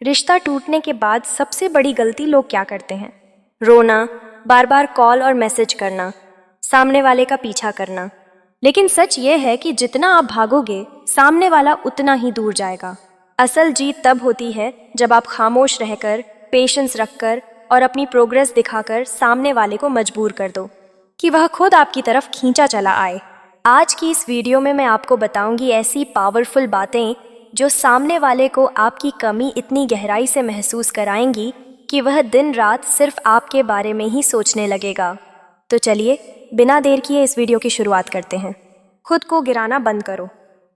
रिश्ता टूटने के बाद सबसे बड़ी गलती लोग क्या करते हैं? रोना, बार बार कॉल और मैसेज करना, सामने वाले का पीछा करना। लेकिन सच ये है कि जितना आप भागोगे, सामने वाला उतना ही दूर जाएगा। असल जीत तब होती है जब आप खामोश रहकर, पेशेंस रखकर और अपनी प्रोग्रेस दिखाकर सामने वाले को मजबूर कर दो कि वह खुद आपकी तरफ खींचा चला आए। आज की इस वीडियो में मैं आपको बताऊंगी ऐसी पावरफुल बातें जो सामने वाले को आपकी कमी इतनी गहराई से महसूस कराएंगी कि वह दिन रात सिर्फ आपके बारे में ही सोचने लगेगा। तो चलिए बिना देर किए इस वीडियो की शुरुआत करते हैं। खुद को गिराना बंद करो।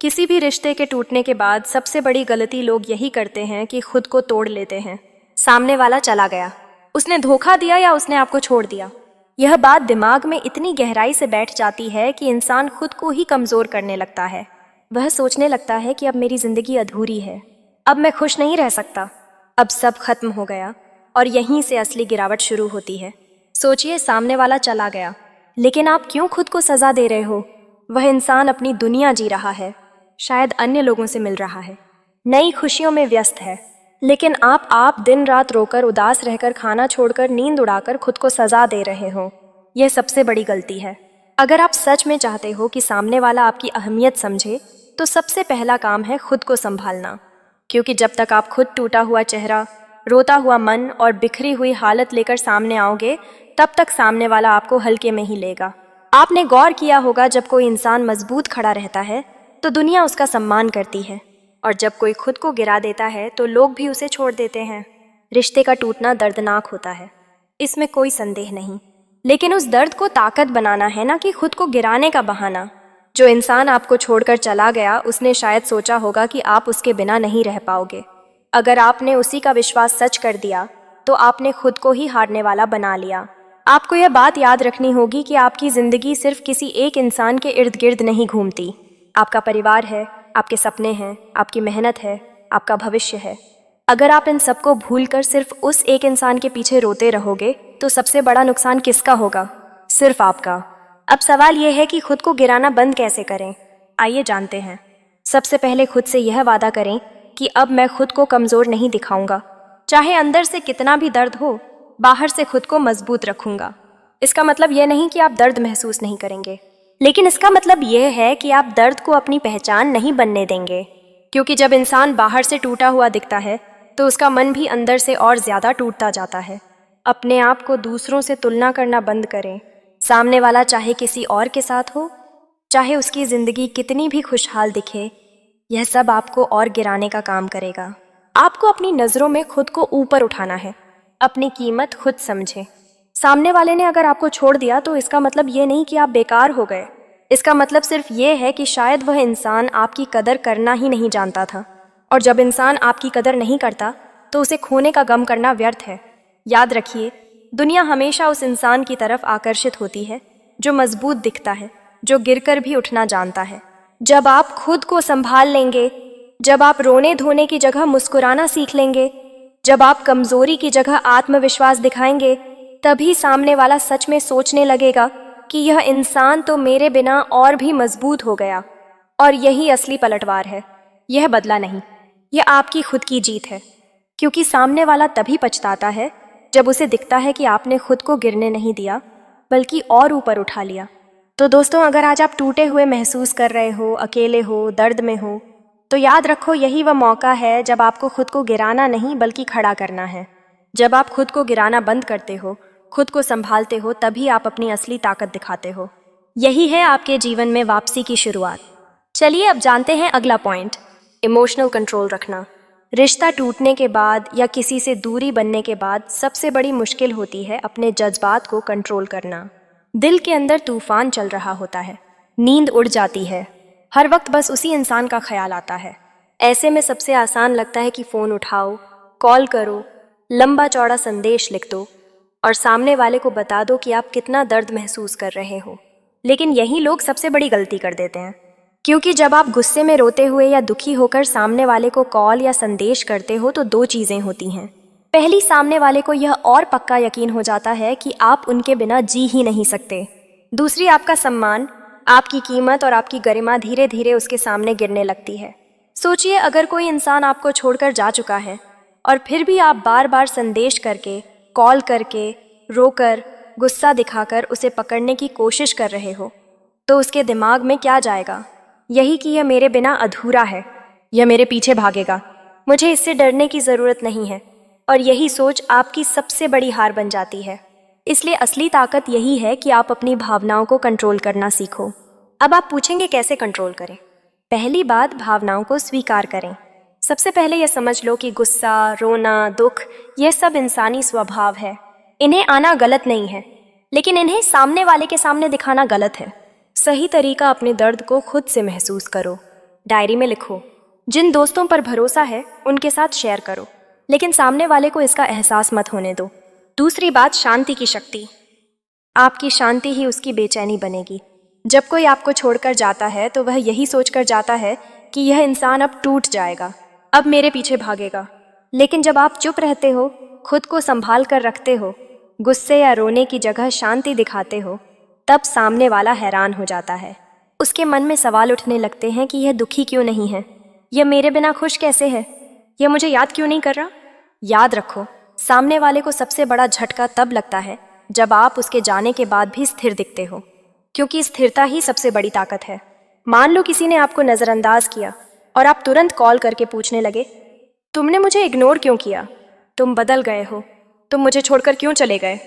किसी भी रिश्ते के टूटने के बाद सबसे बड़ी गलती लोग यही करते हैं कि खुद को तोड़ लेते हैं। सामने वाला चला गया, उसने धोखा दिया या उसने आपको छोड़ दिया। यह बात दिमाग में इतनी गहराई से बैठ जाती है कि इंसान खुद को ही कमज़ोर करने लगता है। वह सोचने लगता है कि अब मेरी ज़िंदगी अधूरी है, अब मैं खुश नहीं रह सकता, अब सब खत्म हो गया। और यहीं से असली गिरावट शुरू होती है। सोचिए, सामने वाला चला गया, लेकिन आप क्यों खुद को सज़ा दे रहे हो? वह इंसान अपनी दुनिया जी रहा है, शायद अन्य लोगों से मिल रहा है, नई खुशियों में व्यस्त है। लेकिन आप दिन रात रोकर, उदास रहकर, खाना छोड़कर, नींद उड़ाकर खुद को सज़ा दे रहे हो। यह सबसे बड़ी गलती है। अगर आप सच में चाहते हो कि सामने वाला आपकी अहमियत समझे, तो सबसे पहला काम है खुद को संभालना। क्योंकि जब तक आप खुद टूटा हुआ चेहरा, रोता हुआ मन और बिखरी हुई हालत लेकर सामने आओगे, तब तक सामने वाला आपको हल्के में ही लेगा। आपने गौर किया होगा, जब कोई इंसान मजबूत खड़ा रहता है तो दुनिया उसका सम्मान करती है, और जब कोई खुद को गिरा देता है तो लोग भी उसे छोड़ देते हैं। रिश्ते का टूटना दर्दनाक होता है, इसमें कोई संदेह नहीं, लेकिन उस दर्द को ताकत बनाना है, ना कि खुद को गिराने का बहाना। जो इंसान आपको छोड़कर चला गया, उसने शायद सोचा होगा कि आप उसके बिना नहीं रह पाओगे। अगर आपने उसी का विश्वास सच कर दिया, तो आपने खुद को ही हारने वाला बना लिया। आपको यह बात याद रखनी होगी कि आपकी ज़िंदगी सिर्फ किसी एक इंसान के इर्द गिर्द नहीं घूमती। आपका परिवार है, आपके सपने हैं, आपकी मेहनत है, आपका भविष्य है। अगर आप इन सबको भूलकर सिर्फ उस एक इंसान के पीछे रोते रहोगे, तो सबसे बड़ा नुकसान किसका होगा? सिर्फ आपका। अब सवाल यह है कि खुद को गिराना बंद कैसे करें? आइए जानते हैं। सबसे पहले खुद से यह वादा करें कि अब मैं खुद को कमज़ोर नहीं दिखाऊंगा। चाहे अंदर से कितना भी दर्द हो, बाहर से खुद को मजबूत रखूंगा। इसका मतलब यह नहीं कि आप दर्द महसूस नहीं करेंगे, लेकिन इसका मतलब यह है कि आप दर्द को अपनी पहचान नहीं बनने देंगे। क्योंकि जब इंसान बाहर से टूटा हुआ दिखता है, तो उसका मन भी अंदर से और ज़्यादा टूटता जाता है। अपने आप को दूसरों से तुलना करना बंद करें। सामने वाला चाहे किसी और के साथ हो, चाहे उसकी ज़िंदगी कितनी भी खुशहाल दिखे, यह सब आपको और गिराने का काम करेगा। आपको अपनी नज़रों में खुद को ऊपर उठाना है। अपनी कीमत खुद समझें। सामने वाले ने अगर आपको छोड़ दिया, तो इसका मतलब ये नहीं कि आप बेकार हो गए। इसका मतलब सिर्फ ये है कि शायद वह इंसान आपकी कदर करना ही नहीं जानता था। और जब इंसान आपकी कदर नहीं करता, तो उसे खोने का गम करना व्यर्थ है। याद रखिए, दुनिया हमेशा उस इंसान की तरफ आकर्षित होती है जो मजबूत दिखता है, जो गिरकर भी उठना जानता है। जब आप खुद को संभाल लेंगे, जब आप रोने धोने की जगह मुस्कुराना सीख लेंगे, जब आप कमजोरी की जगह आत्मविश्वास दिखाएंगे, तभी सामने वाला सच में सोचने लगेगा कि यह इंसान तो मेरे बिना और भी मजबूत हो गया। और यही असली पलटवार है। यह बदला नहीं, यह आपकी खुद की जीत है। क्योंकि सामने वाला तभी पछताता है जब उसे दिखता है कि आपने खुद को गिरने नहीं दिया, बल्कि और ऊपर उठा लिया। तो दोस्तों, अगर आज आप टूटे हुए महसूस कर रहे हो, अकेले हो, दर्द में हो, तो याद रखो, यही वह मौका है जब आपको खुद को गिराना नहीं बल्कि खड़ा करना है। जब आप खुद को गिराना बंद करते हो, खुद को संभालते हो, तभी आप अपनी असली ताकत दिखाते हो। यही है आपके जीवन में वापसी की शुरुआत। चलिए अब जानते हैं अगला पॉइंट, इमोशनल कंट्रोल रखना। रिश्ता टूटने के बाद या किसी से दूरी बनने के बाद सबसे बड़ी मुश्किल होती है अपने जज्बात को कंट्रोल करना। दिल के अंदर तूफान चल रहा होता है, नींद उड़ जाती है, हर वक्त बस उसी इंसान का ख्याल आता है। ऐसे में सबसे आसान लगता है कि फ़ोन उठाओ, कॉल करो, लंबा चौड़ा संदेश लिख दो और सामने वाले को बता दो कि आप कितना दर्द महसूस कर रहे हो। लेकिन यही लोग सबसे बड़ी गलती कर देते हैं। क्योंकि जब आप गुस्से में रोते हुए या दुखी होकर सामने वाले को कॉल या संदेश करते हो, तो दो चीज़ें होती हैं। पहली, सामने वाले को यह और पक्का यकीन हो जाता है कि आप उनके बिना जी ही नहीं सकते। दूसरी, आपका सम्मान, आपकी कीमत और आपकी गरिमा धीरे धीरे उसके सामने गिरने लगती है। सोचिए, अगर कोई इंसान आपको छोड़कर जा चुका है, और फिर भी आप बार बार संदेश करके, कॉल करके, रोकर, गुस्सा दिखाकर उसे पकड़ने की कोशिश कर रहे हो, तो उसके दिमाग में क्या जाएगा? यही कि यह मेरे बिना अधूरा है, यह मेरे पीछे भागेगा, मुझे इससे डरने की ज़रूरत नहीं है। और यही सोच आपकी सबसे बड़ी हार बन जाती है। इसलिए असली ताकत यही है कि आप अपनी भावनाओं को कंट्रोल करना सीखो। अब आप पूछेंगे कैसे कंट्रोल करें? पहली बात, भावनाओं को स्वीकार करें। सबसे पहले यह समझ लो कि गुस्सा, रोना, दुख यह सब इंसानी स्वभाव है। इन्हें आना गलत नहीं है, लेकिन इन्हें सामने वाले के सामने दिखाना गलत है। सही तरीका, अपने दर्द को खुद से महसूस करो। डायरी में लिखो। जिन दोस्तों पर भरोसा है उनके साथ शेयर करो, लेकिन सामने वाले को इसका एहसास मत होने दो। दूसरी बात, शांति की शक्ति। आपकी शांति ही उसकी बेचैनी बनेगी। जब कोई आपको छोड़कर जाता है तो वह यही सोचकर जाता है कि यह इंसान अब टूट जाएगा, अब मेरे पीछे भागेगा। लेकिन जब आप चुप रहते हो, खुद को संभाल कर रखते हो, गुस्से या रोने की जगह शांति दिखाते हो, तब सामने वाला हैरान हो जाता है। उसके मन में सवाल उठने लगते हैं कि यह दुखी क्यों नहीं है, यह मेरे बिना खुश कैसे है, यह मुझे याद क्यों नहीं कर रहा। याद रखो, सामने वाले को सबसे बड़ा झटका तब लगता है जब आप उसके जाने के बाद भी स्थिर दिखते हो, क्योंकि स्थिरता ही सबसे बड़ी ताकत है। मान लो किसी ने आपको नज़रअंदाज किया और आप तुरंत कॉल करके पूछने लगे, तुमने मुझे इग्नोर क्यों किया, तुम बदल गए हो, तुम मुझे छोड़कर क्यों चले गए।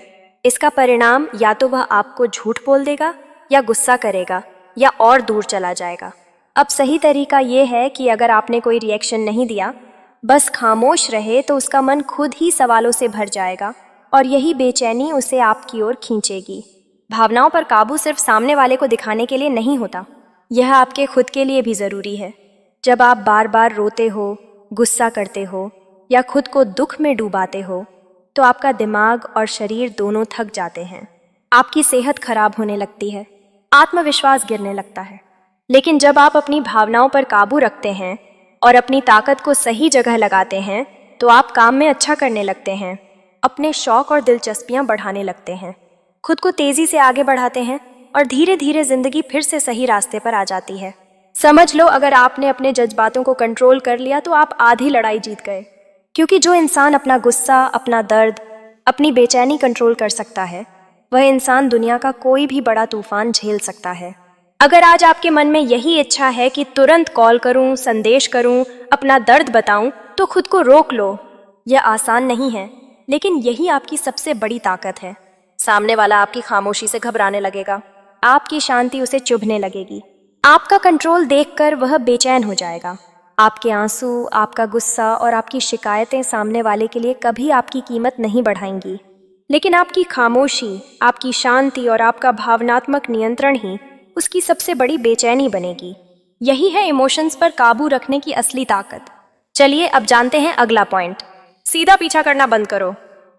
इसका परिणाम या तो वह आपको झूठ बोल देगा, या गुस्सा करेगा, या और दूर चला जाएगा। अब सही तरीका यह है कि अगर आपने कोई रिएक्शन नहीं दिया, बस खामोश रहे, तो उसका मन खुद ही सवालों से भर जाएगा और यही बेचैनी उसे आपकी ओर खींचेगी। भावनाओं पर काबू सिर्फ सामने वाले को दिखाने के लिए नहीं होता, यह आपके खुद के लिए भी ज़रूरी है। जब आप बार बार रोते हो, गुस्सा करते हो या खुद को दुख में डूबाते हो, तो आपका दिमाग और शरीर दोनों थक जाते हैं। आपकी सेहत खराब होने लगती है, आत्मविश्वास गिरने लगता है। लेकिन जब आप अपनी भावनाओं पर काबू रखते हैं और अपनी ताकत को सही जगह लगाते हैं, तो आप काम में अच्छा करने लगते हैं, अपने शौक और दिलचस्पियां बढ़ाने लगते हैं, खुद को तेजी से आगे बढ़ाते हैं और धीरे धीरे जिंदगी फिर से सही रास्ते पर आ जाती है। समझ लो, अगर आपने अपने जज्बातों को कंट्रोल कर लिया तो आप आधी लड़ाई जीत गए, क्योंकि जो इंसान अपना गुस्सा, अपना दर्द, अपनी बेचैनी कंट्रोल कर सकता है, वह इंसान दुनिया का कोई भी बड़ा तूफान झेल सकता है। अगर आज आपके मन में यही इच्छा है कि तुरंत कॉल करूं, संदेश करूं, अपना दर्द बताऊं, तो खुद को रोक लो। यह आसान नहीं है, लेकिन यही आपकी सबसे बड़ी ताकत है। सामने वाला आपकी खामोशी से घबराने लगेगा, आपकी शांति उसे चुभने लगेगी, आपका कंट्रोल देखकर वह बेचैन हो जाएगा। आपके आंसू, आपका गुस्सा और आपकी शिकायतें सामने वाले के लिए कभी आपकी कीमत नहीं बढ़ाएंगी, लेकिन आपकी खामोशी, आपकी शांति और आपका भावनात्मक नियंत्रण ही उसकी सबसे बड़ी बेचैनी बनेगी। यही है इमोशंस पर काबू रखने की असली ताकत। चलिए अब जानते हैं अगला पॉइंट, सीधा पीछा करना बंद करो।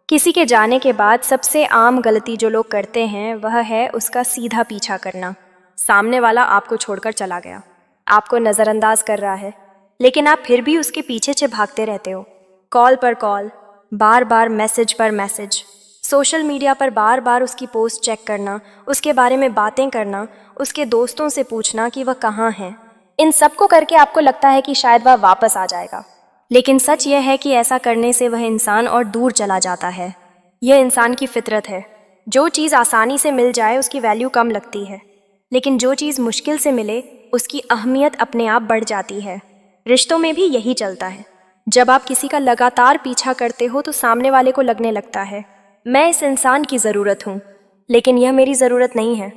किसी के जाने के बाद सबसे आम गलती जो लोग करते हैं वह है उसका सीधा पीछा करना। सामने वाला आपको छोड़कर चला गया, आपको नज़रअंदाज कर रहा है, लेकिन आप फिर भी उसके पीछे भागते रहते हो। कॉल पर कॉल, बार बार मैसेज पर मैसेज, सोशल मीडिया पर बार बार उसकी पोस्ट चेक करना, उसके बारे में बातें करना, उसके दोस्तों से पूछना कि वह कहाँ है। इन सब को करके आपको लगता है कि शायद वह वापस आ जाएगा, लेकिन सच यह है कि ऐसा करने से वह इंसान और दूर चला जाता है। यह इंसान की फितरत है। जो चीज़ आसानी से मिल जाए उसकी वैल्यू कम लगती है, लेकिन जो चीज़ मुश्किल से मिले उसकी अहमियत अपने आप बढ़ जाती है। रिश्तों में भी यही चलता है। जब आप किसी का लगातार पीछा करते हो तो सामने वाले को लगने लगता है, मैं इस इंसान की ज़रूरत हूँ, लेकिन यह मेरी ज़रूरत नहीं है,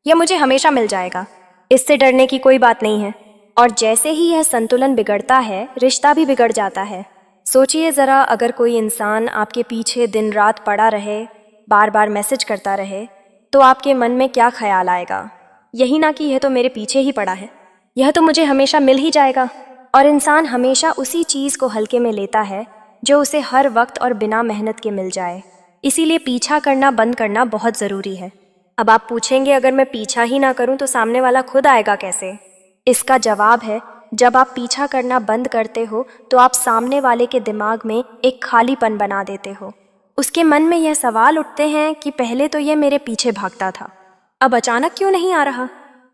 यह मुझे हमेशा मिल जाएगा, इससे डरने की कोई बात नहीं है। और जैसे ही यह संतुलन बिगड़ता है, रिश्ता भी बिगड़ जाता है। सोचिए ज़रा, अगर कोई इंसान आपके पीछे दिन रात पड़ा रहे, बार बार मैसेज करता रहे, तो आपके मन में क्या ख्याल आएगा? यही ना कि यह तो मेरे पीछे ही पड़ा है, यह तो मुझे हमेशा मिल ही जाएगा। और इंसान हमेशा उसी चीज़ को हल्के में लेता है जो उसे हर वक्त और बिना मेहनत के मिल जाए। इसीलिए पीछा करना बंद करना बहुत ज़रूरी है। अब आप पूछेंगे, अगर मैं पीछा ही ना करूं तो सामने वाला खुद आएगा कैसे? इसका जवाब है, जब आप पीछा करना बंद करते हो तो आप सामने वाले के दिमाग में एक खालीपन बना देते हो। उसके मन में यह सवाल उठते हैं कि पहले तो यह मेरे पीछे भागता था, अब अचानक क्यों नहीं आ रहा?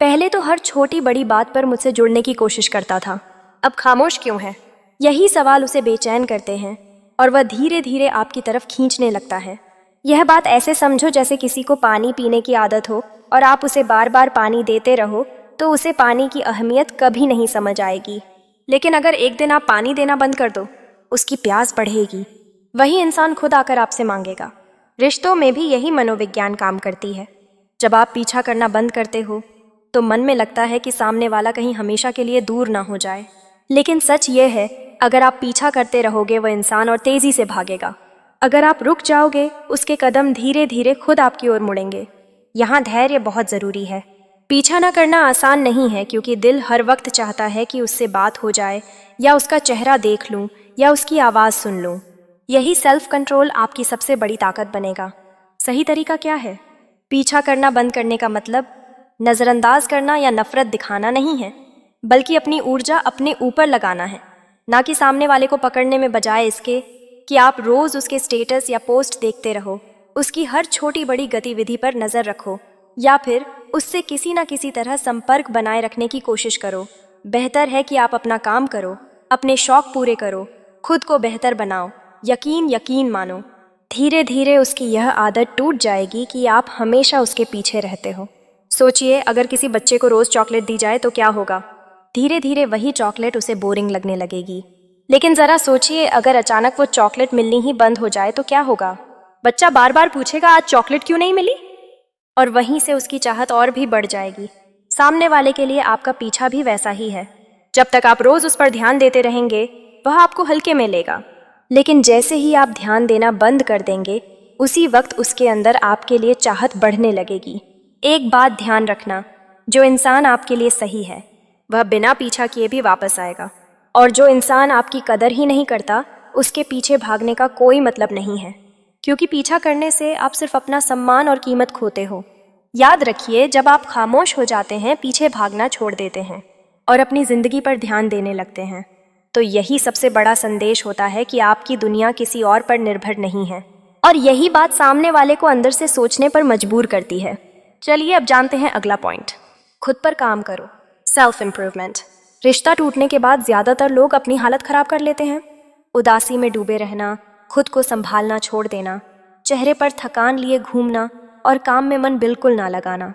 पहले तो हर छोटी बड़ी बात पर मुझसे जुड़ने की कोशिश करता था, अब खामोश क्यों है? यही सवाल उसे बेचैन करते हैं। और वह धीरे धीरे आपकी तरफ खींचने लगता है। यह बात ऐसे समझो जैसे किसी को पानी पीने की आदत हो और आप उसे बार बार पानी देते रहो तो उसे पानी की अहमियत कभी नहीं समझ आएगी। लेकिन अगर एक दिन आप पानी देना बंद कर दो, उसकी प्यास बढ़ेगी। वही इंसान खुद आकर आपसे मांगेगा। रिश्तों में भी यही मनोविज्ञान काम करती है। जब आप पीछा करना बंद करते हो तो मन में लगता है कि सामने वाला कहीं हमेशा के लिए दूर ना हो जाए। लेकिन सच ये है, अगर आप पीछा करते रहोगे वह इंसान और तेजी से भागेगा। अगर आप रुक जाओगे, उसके कदम धीरे धीरे खुद आपकी ओर मुड़ेंगे। यहाँ धैर्य बहुत ज़रूरी है। पीछा ना करना आसान नहीं है, क्योंकि दिल हर वक्त चाहता है कि उससे बात हो जाए, या उसका चेहरा देख लूं, या उसकी आवाज़ सुन लूं। यही सेल्फ कंट्रोल आपकी सबसे बड़ी ताकत बनेगा। सही तरीका क्या है? पीछा करना बंद करने का मतलब नज़रअंदाज करना या नफरत दिखाना नहीं है, बल्कि अपनी ऊर्जा अपने ऊपर लगाना है। ना कि सामने वाले को पकड़ने में, बजाय इसके कि आप रोज़ उसके स्टेटस या पोस्ट देखते रहो, उसकी हर छोटी बड़ी गतिविधि पर नज़र रखो, या फिर उससे किसी न किसी तरह संपर्क बनाए रखने की कोशिश करो। बेहतर है कि आप अपना काम करो, अपने शौक पूरे करो, खुद को बेहतर बनाओ। यकीन मानो, धीरे धीरे उसकी यह आदत टूट जाएगी कि आप हमेशा उसके पीछे रहते हो। सोचिए, अगर किसी बच्चे को रोज़ चॉकलेट दी जाए तो क्या होगा? धीरे धीरे वही चॉकलेट उसे बोरिंग लगने लगेगी। लेकिन ज़रा सोचिए, अगर अचानक वो चॉकलेट मिलनी ही बंद हो जाए तो क्या होगा? बच्चा बार बार पूछेगा, आज चॉकलेट क्यों नहीं मिली? और वहीं से उसकी चाहत और भी बढ़ जाएगी। सामने वाले के लिए आपका पीछा भी वैसा ही है। जब तक आप रोज़ उस पर ध्यान देते रहेंगे, वह आपको हल्के में लेगा। लेकिन जैसे ही आप ध्यान देना बंद कर देंगे, उसी वक्त उसके अंदर आपके लिए चाहत बढ़ने लगेगी। एक बात ध्यान रखना, जो इंसान आपके लिए सही है वह बिना पीछा किए भी वापस आएगा, और जो इंसान आपकी कदर ही नहीं करता, उसके पीछे भागने का कोई मतलब नहीं है, क्योंकि पीछा करने से आप सिर्फ अपना सम्मान और कीमत खोते हो। याद रखिए, जब आप खामोश हो जाते हैं, पीछे भागना छोड़ देते हैं और अपनी ज़िंदगी पर ध्यान देने लगते हैं, तो यही सबसे बड़ा संदेश होता है कि आपकी दुनिया किसी और पर निर्भर नहीं है। और यही बात सामने वाले को अंदर से सोचने पर मजबूर करती है। चलिए अब जानते हैं अगला पॉइंट। खुद पर काम करो, सेल्फ इम्प्रूवमेंट। रिश्ता टूटने के बाद ज़्यादातर लोग अपनी हालत ख़राब कर लेते हैं। उदासी में डूबे रहना, खुद को संभालना छोड़ देना, चेहरे पर थकान लिए घूमना और काम में मन बिल्कुल ना लगाना।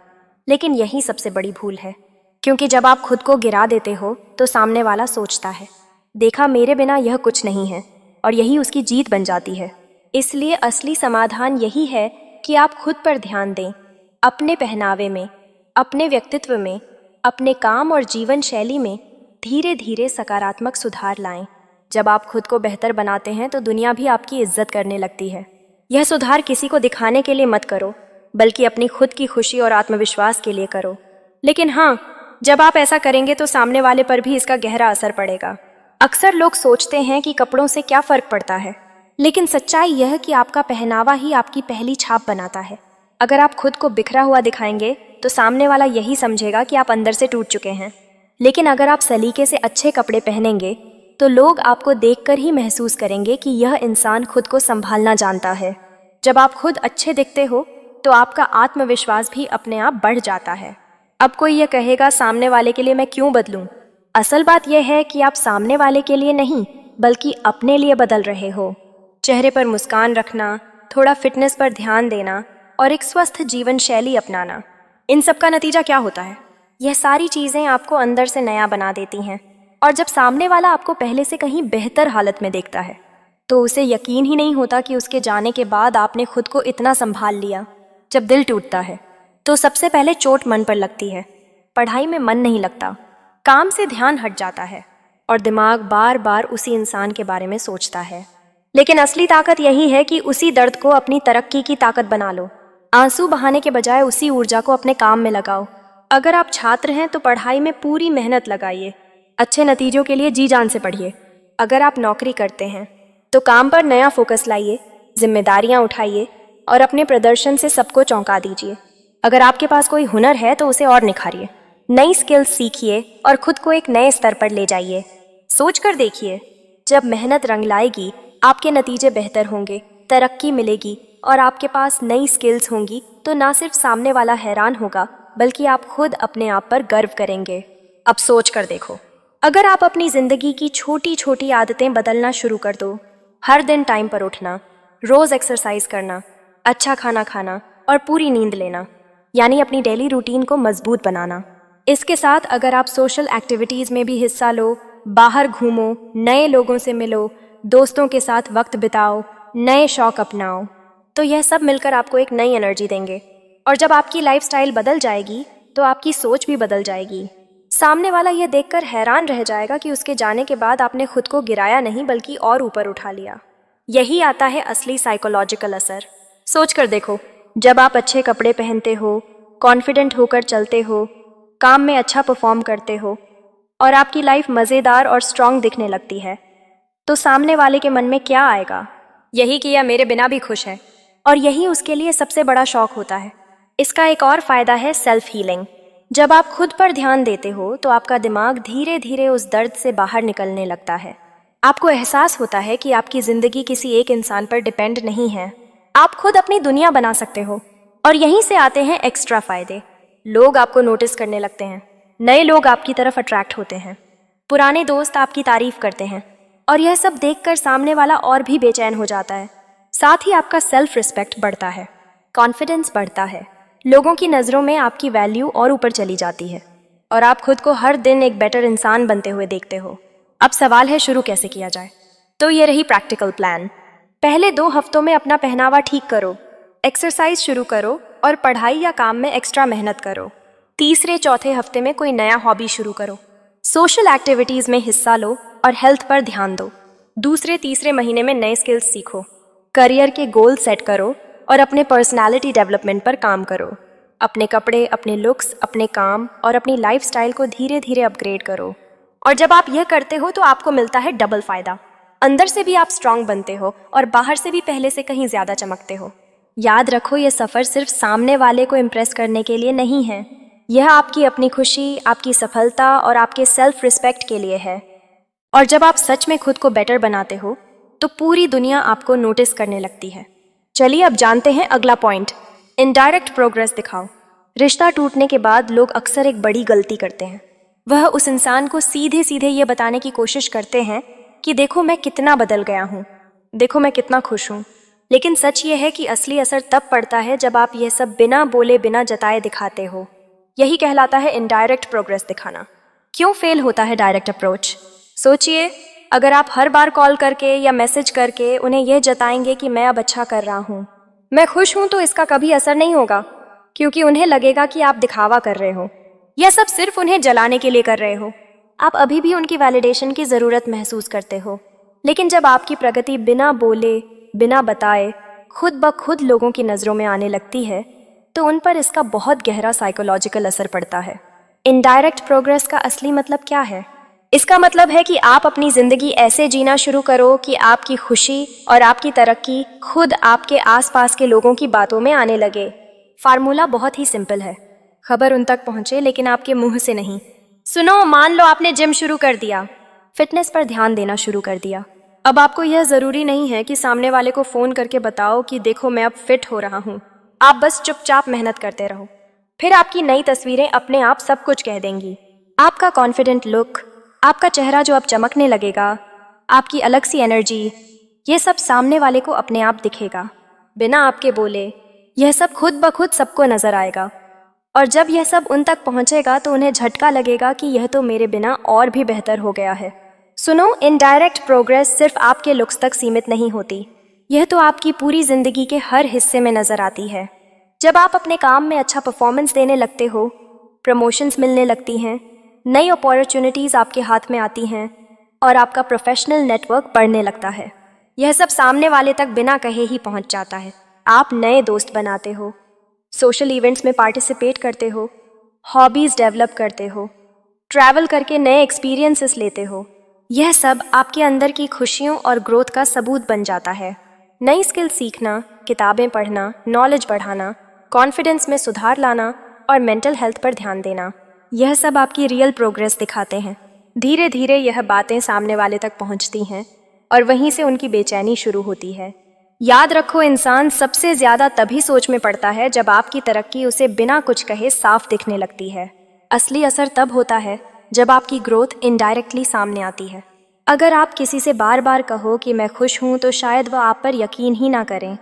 लेकिन यही सबसे बड़ी भूल है, क्योंकि जब आप खुद को गिरा देते हो तो सामने वाला सोचता है, देखा मेरे बिना यह कुछ नहीं है, और यही उसकी जीत बन जाती है। इसलिए असली समाधान यही है कि आप खुद पर ध्यान दें, अपने पहनावे में, अपने व्यक्तित्व में, अपने काम और जीवन शैली में धीरे धीरे सकारात्मक सुधार लाएं। जब आप खुद को बेहतर बनाते हैं तो दुनिया भी आपकी इज्जत करने लगती है। यह सुधार किसी को दिखाने के लिए मत करो, बल्कि अपनी खुद की खुशी और आत्मविश्वास के लिए करो। लेकिन हाँ, जब आप ऐसा करेंगे तो सामने वाले पर भी इसका गहरा असर पड़ेगा। अक्सर लोग सोचते हैं कि कपड़ों से क्या फ़र्क पड़ता है, लेकिन सच्चाई यह है कि आपका पहनावा ही आपकी पहली छाप बनाता है। अगर आप खुद को बिखरा हुआ दिखाएंगे तो सामने वाला यही समझेगा कि आप अंदर से टूट चुके हैं। लेकिन अगर आप सलीके से अच्छे कपड़े पहनेंगे तो लोग आपको देखकर ही महसूस करेंगे कि यह इंसान खुद को संभालना जानता है। जब आप खुद अच्छे दिखते हो तो आपका आत्मविश्वास भी अपने आप बढ़ जाता है। अब कोई यह कहेगा, सामने वाले के लिए मैं क्यों बदलूं? असल बात यह है कि आप सामने वाले के लिए नहीं, बल्कि अपने लिए बदल रहे हो। चेहरे पर मुस्कान रखना, थोड़ा फिटनेस पर ध्यान देना और एक स्वस्थ जीवन शैली अपनाना, इन सब का नतीजा क्या होता है? यह सारी चीज़ें आपको अंदर से नया बना देती हैं। और जब सामने वाला आपको पहले से कहीं बेहतर हालत में देखता है तो उसे यकीन ही नहीं होता कि उसके जाने के बाद आपने खुद को इतना संभाल लिया। जब दिल टूटता है तो सबसे पहले चोट मन पर लगती है। पढ़ाई में मन नहीं लगता, काम से ध्यान हट जाता है और दिमाग बार बार उसी इंसान के बारे में सोचता है। लेकिन असली ताकत यही है कि उसी दर्द को अपनी तरक्की की ताकत बना लो। आंसू बहाने के बजाय उसी ऊर्जा को अपने काम में लगाओ। अगर आप छात्र हैं तो पढ़ाई में पूरी मेहनत लगाइए, अच्छे नतीजों के लिए जी जान से पढ़िए। अगर आप नौकरी करते हैं तो काम पर नया फोकस लाइए, जिम्मेदारियां उठाइए और अपने प्रदर्शन से सबको चौंका दीजिए। अगर आपके पास कोई हुनर है तो उसे और निखारिए, नई स्किल्स सीखिए और खुद को एक नए स्तर पर ले जाइए। सोच कर देखिए, जब मेहनत रंग लाएगी आपके नतीजे बेहतर होंगे, तरक्की मिलेगी और आपके पास नई स्किल्स होंगी, तो ना सिर्फ सामने वाला हैरान होगा, बल्कि आप खुद अपने आप पर गर्व करेंगे। अब सोच कर देखो, अगर आप अपनी ज़िंदगी की छोटी छोटी आदतें बदलना शुरू कर दो, हर दिन टाइम पर उठना, रोज एक्सरसाइज करना, अच्छा खाना खाना और पूरी नींद लेना, यानी अपनी डेली रूटीन को मजबूत बनाना। इसके साथ अगर आप सोशल एक्टिविटीज़ में भी हिस्सा लो, बाहर घूमो, नए लोगों से मिलो, दोस्तों के साथ वक्त बिताओ, नए शौक अपनाओ, तो यह सब मिलकर आपको एक नई एनर्जी देंगे। और जब आपकी लाइफस्टाइल बदल जाएगी तो आपकी सोच भी बदल जाएगी। सामने वाला यह देखकर हैरान रह जाएगा कि उसके जाने के बाद आपने खुद को गिराया नहीं बल्कि और ऊपर उठा लिया। यही आता है असली साइकोलॉजिकल असर। सोच कर देखो, जब आप अच्छे कपड़े पहनते हो, कॉन्फिडेंट होकर चलते हो, काम में अच्छा परफॉर्म करते हो और आपकी लाइफ मज़ेदार और स्ट्रांग दिखने लगती है, तो सामने वाले के मन में क्या आएगा? यही कि यह मेरे बिना भी खुश है। और यही उसके लिए सबसे बड़ा शौक होता है। इसका एक और फायदा है सेल्फ हीलिंग। जब आप खुद पर ध्यान देते हो तो आपका दिमाग धीरे धीरे उस दर्द से बाहर निकलने लगता है। आपको एहसास होता है कि आपकी जिंदगी किसी एक इंसान पर डिपेंड नहीं है। आप खुद अपनी दुनिया बना सकते हो। और यहीं से आते हैं एक्स्ट्रा फायदे। लोग आपको नोटिस करने लगते हैं, नए लोग आपकी तरफ अट्रैक्ट होते हैं, पुराने दोस्त आपकी तारीफ करते हैं और यह सब देखकर सामने वाला और भी बेचैन हो जाता है। साथ ही आपका सेल्फ रिस्पेक्ट बढ़ता है, कॉन्फिडेंस बढ़ता है, लोगों की नज़रों में आपकी वैल्यू और ऊपर चली जाती है और आप खुद को हर दिन एक बेटर इंसान बनते हुए देखते हो। अब सवाल है, शुरू कैसे किया जाए? तो ये रही प्रैक्टिकल प्लान। पहले 2 हफ्तों में अपना पहनावा ठीक करो, एक्सरसाइज शुरू करो और पढ़ाई या काम में एक्स्ट्रा मेहनत करो। तीसरे चौथे हफ्ते में कोई नया हॉबी शुरू करो, सोशल एक्टिविटीज़ में हिस्सा लो और हेल्थ पर ध्यान दो। दूसरे तीसरे महीने में नए स्किल्स सीखो, करियर के गोल सेट करो और अपने पर्सनालिटी डेवलपमेंट पर काम करो। अपने कपड़े, अपने लुक्स, अपने काम और अपनी लाइफस्टाइल को धीरे धीरे अपग्रेड करो। और जब आप यह करते हो तो आपको मिलता है डबल फायदा। अंदर से भी आप स्ट्रांग बनते हो और बाहर से भी पहले से कहीं ज़्यादा चमकते हो। याद रखो, यह सफ़र सिर्फ सामने वाले को इम्प्रेस करने के लिए नहीं है। यह आपकी अपनी खुशी, आपकी सफलता और आपके सेल्फ रिस्पेक्ट के लिए है। और जब आप सच में खुद को बेटर बनाते हो तो पूरी दुनिया आपको नोटिस करने लगती है। चलिए अब जानते हैं अगला पॉइंट, इनडायरेक्ट प्रोग्रेस दिखाओ। रिश्ता टूटने के बाद लोग अक्सर एक बड़ी गलती करते हैं। वह उस इंसान को सीधे सीधे ये बताने की कोशिश करते हैं कि देखो मैं कितना बदल गया हूँ, देखो मैं कितना खुश हूँ। लेकिन सच ये है कि असली असर तब पड़ता है जब आप यह सब बिना बोले बिना जताए दिखाते हो। यही कहलाता है इनडायरेक्ट प्रोग्रेस दिखाना। क्यों फेल होता है डायरेक्ट अप्रोच? सोचिए, अगर आप हर बार कॉल करके या मैसेज करके उन्हें यह जताएंगे कि मैं अब अच्छा कर रहा हूँ, मैं खुश हूँ, तो इसका कभी असर नहीं होगा, क्योंकि उन्हें लगेगा कि आप दिखावा कर रहे हो। यह सब सिर्फ उन्हें जलाने के लिए कर रहे हो। आप अभी भी उनकी वैलिडेशन की ज़रूरत महसूस करते हो। लेकिन जब आपकी प्रगति बिना बोले, बिना बताए, खुद ब खुद लोगों की नज़रों में आने लगती है, तो उन पर इसका बहुत गहरा साइकोलॉजिकल असर पड़ता है। इनडायरेक्ट प्रोग्रेस का असली मतलब क्या है? इसका मतलब है कि आप अपनी ज़िंदगी ऐसे जीना शुरू करो कि आपकी खुशी और आपकी तरक्की खुद आपके आसपास के लोगों की बातों में आने लगे। फार्मूला बहुत ही सिंपल है, खबर उन तक पहुंचे लेकिन आपके मुंह से नहीं। सुनो, मान लो आपने जिम शुरू कर दिया, फिटनेस पर ध्यान देना शुरू कर दिया। अब आपको यह ज़रूरी नहीं है कि सामने वाले को फ़ोन करके बताओ कि देखो मैं अब फिट हो रहा हूँ। आप बस चुपचाप मेहनत करते रहो, फिर आपकी नई तस्वीरें अपने आप सब कुछ कह देंगी। आपका कॉन्फिडेंट लुक, आपका चेहरा जो अब चमकने लगेगा, आपकी अलग सी एनर्जी, ये सब सामने वाले को अपने आप दिखेगा, बिना आपके बोले। यह सब खुद ब खुद सबको नज़र आएगा और जब यह सब उन तक पहुंचेगा तो उन्हें झटका लगेगा कि यह तो मेरे बिना और भी बेहतर हो गया है। सुनो, इनडायरेक्ट प्रोग्रेस सिर्फ आपके लुक्स तक सीमित नहीं होती, यह तो आपकी पूरी ज़िंदगी के हर हिस्से में नज़र आती है। जब आप अपने काम में अच्छा परफॉर्मेंस देने लगते हो, प्रमोशंस मिलने लगती हैं, नई अपॉर्चुनिटीज़ आपके हाथ में आती हैं और आपका प्रोफेशनल नेटवर्क बढ़ने लगता है, यह सब सामने वाले तक बिना कहे ही पहुंच जाता है। आप नए दोस्त बनाते हो, सोशल इवेंट्स में पार्टिसिपेट करते हो, हॉबीज़ डेवलप करते हो, ट्रैवल करके नए एक्सपीरियंसेस लेते हो। यह सब आपके अंदर की खुशियों और ग्रोथ का सबूत बन जाता है। नई स्किल सीखना, किताबें पढ़ना, नॉलेज बढ़ाना, कॉन्फिडेंस में सुधार लाना और मेंटल हेल्थ पर ध्यान देना, यह सब आपकी रियल प्रोग्रेस दिखाते हैं। धीरे धीरे यह बातें सामने वाले तक पहुंचती हैं और वहीं से उनकी बेचैनी शुरू होती है। याद रखो, इंसान सबसे ज़्यादा तभी सोच में पड़ता है जब आपकी तरक्की उसे बिना कुछ कहे साफ दिखने लगती है। असली असर तब होता है जब आपकी ग्रोथ इनडायरेक्टली सामने आती है। अगर आप किसी से बार बार कहो कि मैं खुश हूँ तो शायद वह आप पर यकीन ही ना करें,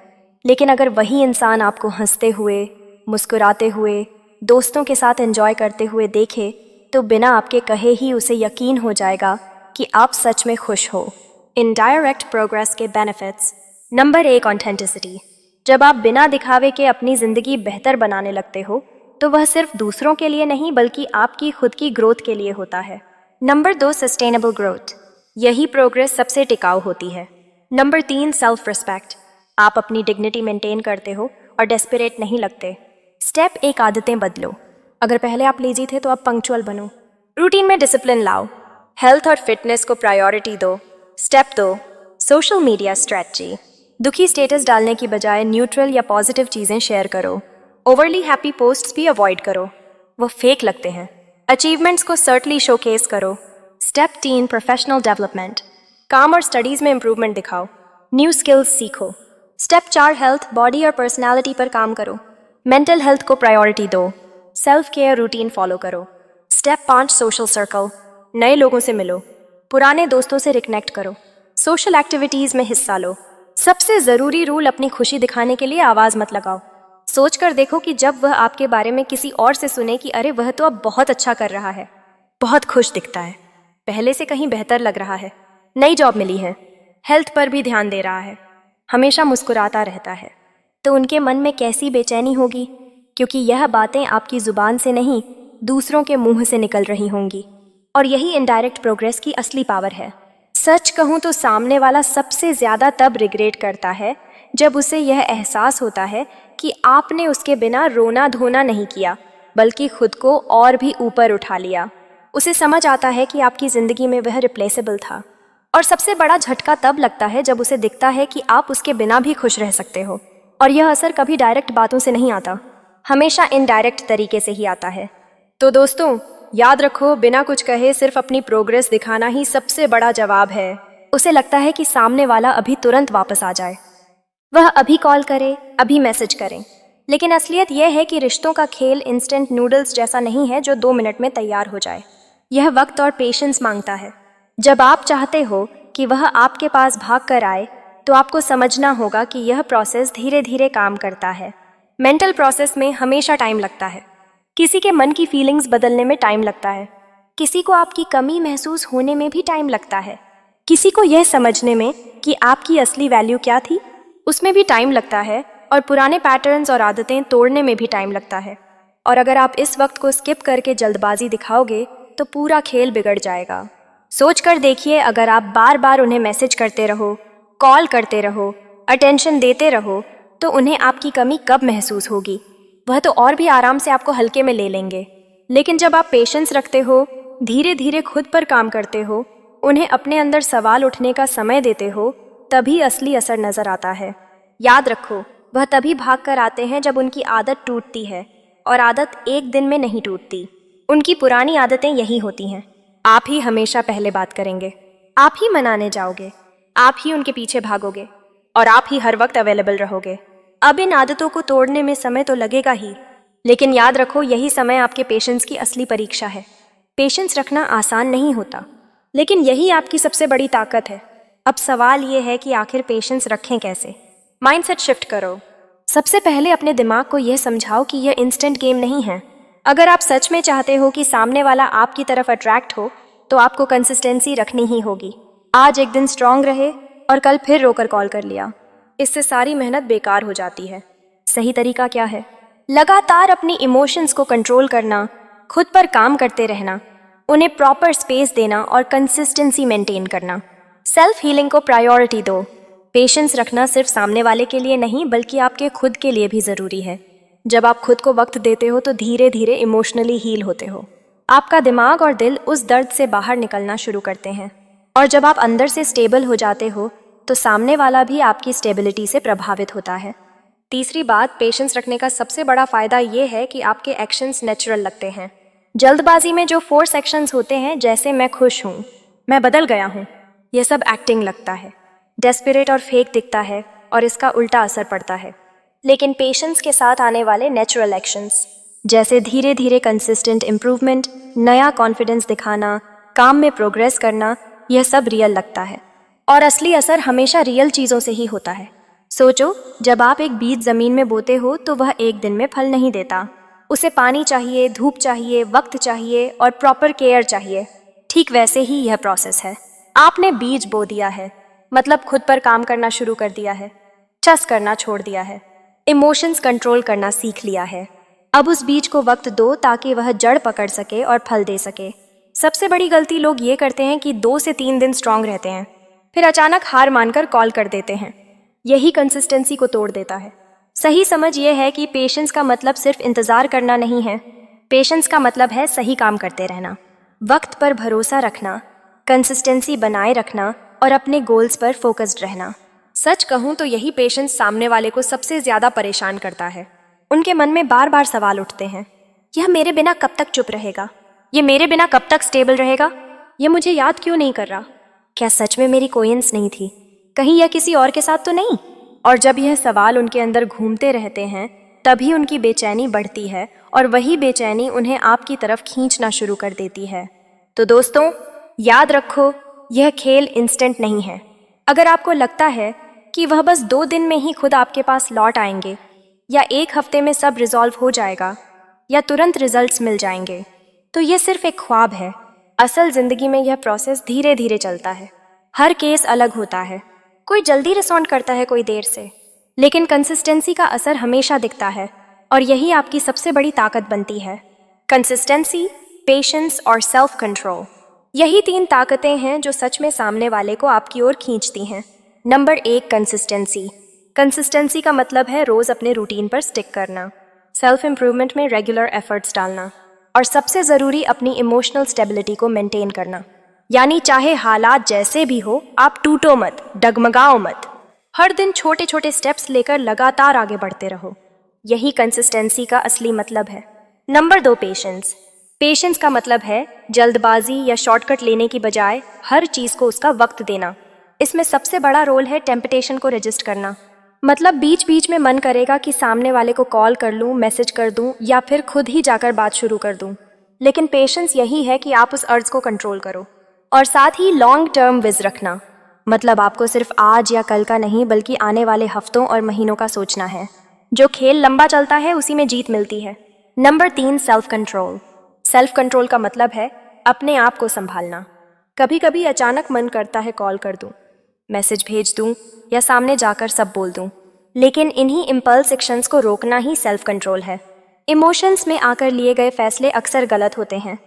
लेकिन अगर वही इंसान आपको हंसते हुए, मुस्कुराते हुए, दोस्तों के साथ एंजॉय करते हुए देखे तो बिना आपके कहे ही उसे यकीन हो जाएगा कि आप सच में खुश हो। इनडायरेक्ट प्रोग्रेस के बेनिफिट्स। Number 1, authenticity. जब आप बिना दिखावे के अपनी ज़िंदगी बेहतर बनाने लगते हो तो वह सिर्फ दूसरों के लिए नहीं बल्कि आपकी खुद की ग्रोथ के लिए होता है। Number 2, sustainable growth. यही प्रोग्रेस सबसे टिकाऊ होती है। Number 3, self respect. आप अपनी डिग्निटी मेंटेन करते हो और डेस्परेट नहीं लगते। स्टेप 1, आदतें बदलो। अगर पहले आप लेजी थे तो अब पंक्चुअल बनो। रूटीन में डिसिप्लिन लाओ। हेल्थ और फिटनेस को प्रायोरिटी दो। Step 2, social media strategy. दुखी स्टेटस डालने की बजाय न्यूट्रल या पॉजिटिव चीज़ें शेयर करो। ओवरली हैप्पी पोस्ट्स भी अवॉइड करो, वो फेक लगते हैं। अचीवमेंट्स को सर्टली शोकेस करो। Step 3, professional development. काम और स्टडीज़ में इंप्रूवमेंट दिखाओ, न्यू स्किल्स सीखो। स्टेप 4, हेल्थ, बॉडी और पर्सनालिटी पर काम करो। मेंटल हेल्थ को प्रायोरिटी दो, सेल्फ केयर रूटीन फॉलो करो। Step 5, social circle. नए लोगों से मिलो, पुराने दोस्तों से रिकनेक्ट करो, सोशल एक्टिविटीज़ में हिस्सा लो। सबसे ज़रूरी रूल, अपनी खुशी दिखाने के लिए आवाज़ मत लगाओ। सोच कर देखो कि जब वह आपके बारे में किसी और से सुने कि अरे वह तो अब बहुत अच्छा कर रहा है, बहुत खुश दिखता है, पहले से कहीं बेहतर लग रहा है, नई जॉब मिली है, हेल्थ पर भी ध्यान दे रहा है, हमेशा मुस्कुराता रहता है, तो उनके मन में कैसी बेचैनी होगी, क्योंकि यह बातें आपकी ज़ुबान से नहीं दूसरों के मुंह से निकल रही होंगी। और यही इनडायरेक्ट प्रोग्रेस की असली पावर है। सच कहूँ तो सामने वाला सबसे ज़्यादा तब रिग्रेट करता है जब उसे यह एहसास होता है कि आपने उसके बिना रोना धोना नहीं किया, बल्कि खुद को और भी ऊपर उठा लिया। उसे समझ आता है कि आपकी ज़िंदगी में वह रिप्लेसेबल था। और सबसे बड़ा झटका तब लगता है जब उसे दिखता है कि आप उसके बिना भी खुश रह सकते हो। और यह असर कभी डायरेक्ट बातों से नहीं आता, हमेशा इनडायरेक्ट तरीके से ही आता है। तो दोस्तों, याद रखो, बिना कुछ कहे सिर्फ अपनी प्रोग्रेस दिखाना ही सबसे बड़ा जवाब है। उसे लगता है कि सामने वाला अभी तुरंत वापस आ जाए, वह अभी कॉल करे, अभी मैसेज करें। लेकिन असलियत यह है कि रिश्तों का खेल इंस्टेंट नूडल्स जैसा नहीं है जो 2 मिनट में तैयार हो जाए। यह वक्त और पेशेंस मांगता है। जब आप चाहते हो कि वह आपके पास भाग कर आए तो आपको समझना होगा कि यह प्रोसेस धीरे धीरे काम करता है। मेंटल प्रोसेस में हमेशा टाइम लगता है। किसी के मन की फीलिंग्स बदलने में टाइम लगता है, किसी को आपकी कमी महसूस होने में भी टाइम लगता है, किसी को यह समझने में कि आपकी असली वैल्यू क्या थी उसमें भी टाइम लगता है, और पुराने पैटर्न्स और आदतें तोड़ने में भी टाइम लगता है। और अगर आप इस वक्त को स्किप करके जल्दबाजी दिखाओगे तो पूरा खेल बिगड़ जाएगा। सोच कर देखिए, अगर आप बार बार उन्हें मैसेज करते रहो, कॉल करते रहो, अटेंशन देते रहो, तो उन्हें आपकी कमी कब महसूस होगी? वह तो और भी आराम से आपको हल्के में ले लेंगे। लेकिन जब आप पेशेंस रखते हो, धीरे धीरे खुद पर काम करते हो, उन्हें अपने अंदर सवाल उठने का समय देते हो, तभी असली असर नजर आता है। याद रखो, वह तभी भाग कर आते हैं जब उनकी आदत टूटती है, और आदत एक दिन में नहीं टूटती। उनकी पुरानी आदतें यही होती हैं। आप ही हमेशा पहले बात करेंगे, आप ही मनाने जाओगे, आप ही उनके पीछे भागोगे, और आप ही हर वक्त अवेलेबल रहोगे। अब इन आदतों को तोड़ने में समय तो लगेगा ही, लेकिन याद रखो, यही समय आपके पेशेंस की असली परीक्षा है। पेशेंस रखना आसान नहीं होता, लेकिन यही आपकी सबसे बड़ी ताकत है। अब सवाल ये है कि आखिर पेशेंस रखें कैसे? माइंडसेट शिफ्ट करो। सबसे पहले अपने दिमाग को यह समझाओ कि यह इंस्टेंट गेम नहीं है। अगर आप सच में चाहते हो कि सामने वाला आपकी तरफ अट्रैक्ट हो, तो आपको कंसिस्टेंसी रखनी ही होगी। आज एक दिन स्ट्रांग रहे और कल फिर रोकर कॉल कर लिया, इससे सारी मेहनत बेकार हो जाती है। सही तरीका क्या है? लगातार अपनी इमोशंस को कंट्रोल करना, खुद पर काम करते रहना, उन्हें प्रॉपर स्पेस देना और कंसिस्टेंसी मेंटेन करना। सेल्फ हीलिंग को प्रायोरिटी दो। पेशेंस रखना सिर्फ सामने वाले के लिए नहीं बल्कि आपके खुद के लिए भी ज़रूरी है। जब आप खुद को वक्त देते हो तो धीरे धीरे इमोशनली हील होते हो। आपका दिमाग और दिल उस दर्द से बाहर निकलना शुरू करते हैं, और जब आप अंदर से स्टेबल हो जाते हो तो सामने वाला भी आपकी स्टेबिलिटी से प्रभावित होता है। तीसरी बात, पेशेंस रखने का सबसे बड़ा फ़ायदा ये है कि आपके एक्शंस नेचुरल लगते हैं। जल्दबाजी में जो फोर्स एक्शंस होते हैं, जैसे मैं खुश हूँ, मैं बदल गया हूँ, यह सब एक्टिंग लगता है, डेस्परेट और फेक दिखता है, और इसका उल्टा असर पड़ता है। लेकिन पेशेंस के साथ आने वाले नेचुरल एक्शंस, जैसे धीरे धीरे कंसिस्टेंट इम्प्रूवमेंट, नया कॉन्फिडेंस दिखाना, काम में प्रोग्रेस करना, यह सब रियल लगता है और असली असर हमेशा रियल चीज़ों से ही होता है। सोचो, जब आप एक बीज ज़मीन में बोते हो तो वह एक दिन में फल नहीं देता। उसे पानी चाहिए, धूप चाहिए, वक्त चाहिए और प्रॉपर केयर चाहिए। ठीक वैसे ही यह प्रोसेस है। आपने बीज बो दिया है, मतलब खुद पर काम करना शुरू कर दिया है, चस करना छोड़ दिया है, इमोशंस कंट्रोल करना सीख लिया है। अब उस बीज को वक्त दो ताकि वह जड़ पकड़ सके और फल दे सके। सबसे बड़ी गलती लोग ये करते हैं कि 2 से 3 दिन स्ट्रांग रहते हैं, फिर अचानक हार मानकर कॉल कर देते हैं। यही कंसिस्टेंसी को तोड़ देता है। सही समझ यह है कि पेशेंस का मतलब सिर्फ इंतज़ार करना नहीं है। पेशेंस का मतलब है सही काम करते रहना, वक्त पर भरोसा रखना, कंसिस्टेंसी बनाए रखना और अपने गोल्स पर फोकस्ड रहना। सच कहूँ तो यही पेशेंस सामने वाले को सबसे ज़्यादा परेशान करता है। उनके मन में बार बार सवाल उठते हैं, यह मेरे बिना कब तक चुप रहेगा, ये मेरे बिना कब तक स्टेबल रहेगा, ये मुझे याद क्यों नहीं कर रहा, क्या सच में मेरी कोइंस नहीं थी, कहीं यह किसी और के साथ तो नहीं। और जब यह सवाल उनके अंदर घूमते रहते हैं तभी उनकी बेचैनी बढ़ती है और वही बेचैनी उन्हें आपकी तरफ खींचना शुरू कर देती है। तो दोस्तों, याद रखो, यह खेल इंस्टेंट नहीं है। अगर आपको लगता है कि वह बस 2 दिन में ही खुद आपके पास लौट आएंगे या 1 हफ्ते में सब रिजॉल्व हो जाएगा या तुरंत रिजल्ट्स मिल जाएंगे, तो यह सिर्फ एक ख्वाब है। असल जिंदगी में यह प्रोसेस धीरे धीरे चलता है। हर केस अलग होता है, कोई जल्दी रिस्पॉन्ड करता है, कोई देर से, लेकिन कंसिस्टेंसी का असर हमेशा दिखता है और यही आपकी सबसे बड़ी ताकत बनती है। कंसिस्टेंसी, पेशेंस और सेल्फ कंट्रोल, यही 3 ताकतें हैं जो सच में सामने वाले को आपकी ओर खींचती हैं। Number 1, consistency. कंसिस्टेंसी का मतलब है रोज अपने रूटीन पर स्टिक करना, सेल्फ इम्प्रूवमेंट में रेगुलर एफर्ट्स डालना और सबसे ज़रूरी अपनी इमोशनल स्टेबिलिटी को मेंटेन करना। यानी चाहे हालात जैसे भी हो, आप टूटो मत, डगमगाओ मत। हर दिन छोटे छोटे स्टेप्स लेकर लगातार आगे बढ़ते रहो। यही कंसिस्टेंसी का असली मतलब है। Number 2, patience. पेशेंस का मतलब है जल्दबाजी या शॉर्टकट लेने की बजाय हर चीज़ को उसका वक्त देना। इसमें सबसे बड़ा रोल है टेम्पटेशन को रेजिस्ट करना। मतलब बीच बीच में मन करेगा कि सामने वाले को कॉल कर लूँ, मैसेज कर दूँ या फिर खुद ही जाकर बात शुरू कर दूँ। लेकिन पेशेंस यही है कि आप उस अर्ज को कंट्रोल करो। और साथ ही लॉन्ग टर्म विज रखना, मतलब आपको सिर्फ आज या कल का नहीं बल्कि आने वाले हफ्तों और महीनों का सोचना है। जो खेल लंबा चलता है उसी में जीत मिलती है। Number 3, self control. Self control का मतलब है अपने आप को संभालना। कभी कभी अचानक मन करता है कॉल कर दूं, मैसेज भेज दूं या सामने जाकर सब बोल दूं, लेकिन इन्हीं इम्पल्स एक्शंस को रोकना ही सेल्फ कंट्रोल है। इमोशंस में आकर लिए गए फैसले अक्सर गलत होते हैं,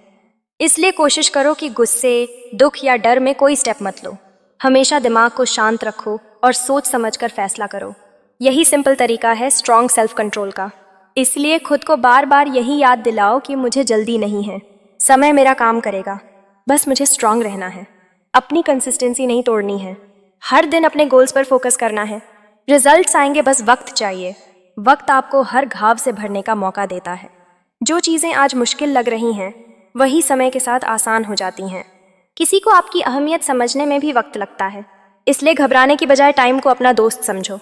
इसलिए कोशिश करो कि गुस्से, दुख या डर में कोई स्टेप मत लो। हमेशा दिमाग को शांत रखो और सोच समझकर फैसला करो। यही सिंपल तरीका है स्ट्रॉन्ग सेल्फ कंट्रोल का। इसलिए खुद को बार बार यही याद दिलाओ कि मुझे जल्दी नहीं है, समय मेरा काम करेगा, बस मुझे स्ट्रांग रहना है। अपनी कंसिस्टेंसी नहीं तोड़नी है, हर दिन अपने गोल्स पर फोकस करना है। रिजल्ट्स आएंगे, बस वक्त चाहिए। वक्त आपको हर घाव से भरने का मौका देता है। जो चीज़ें आज मुश्किल लग रही हैं वही समय के साथ आसान हो जाती हैं। किसी को आपकी अहमियत समझने में भी वक्त लगता है, इसलिए घबराने की बजाय टाइम को अपना दोस्त समझो।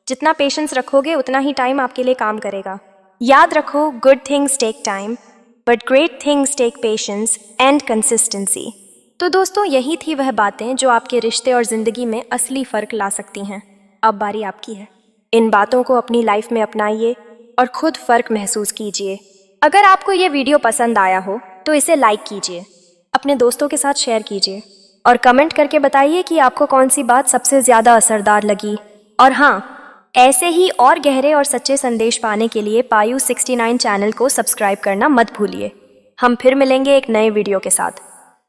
जितना पेशेंस रखोगे उतना ही टाइम आपके लिए काम करेगा। याद रखो, good things take time but great things take patience and consistency. तो दोस्तों, यही थी वह बातें जो आपके रिश्ते और ज़िंदगी में असली फ़र्क ला सकती हैं। अब बारी आपकी है। इन बातों को अपनी लाइफ में अपनाइए और खुद फ़र्क महसूस कीजिए। अगर आपको ये वीडियो पसंद आया हो तो इसे लाइक कीजिए, अपने दोस्तों के साथ शेयर कीजिए और कमेंट करके बताइए कि आपको कौन सी बात सबसे ज़्यादा असरदार लगी। और हाँ, ऐसे ही और गहरे और सच्चे संदेश पाने के लिए पायु 69 चैनल को सब्सक्राइब करना मत भूलिए। हम फिर मिलेंगे एक नए वीडियो के साथ।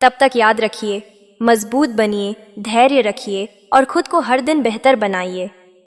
तब तक याद रखिए, मजबूत बनिए, धैर्य रखिए और खुद को हर दिन बेहतर बनाइए।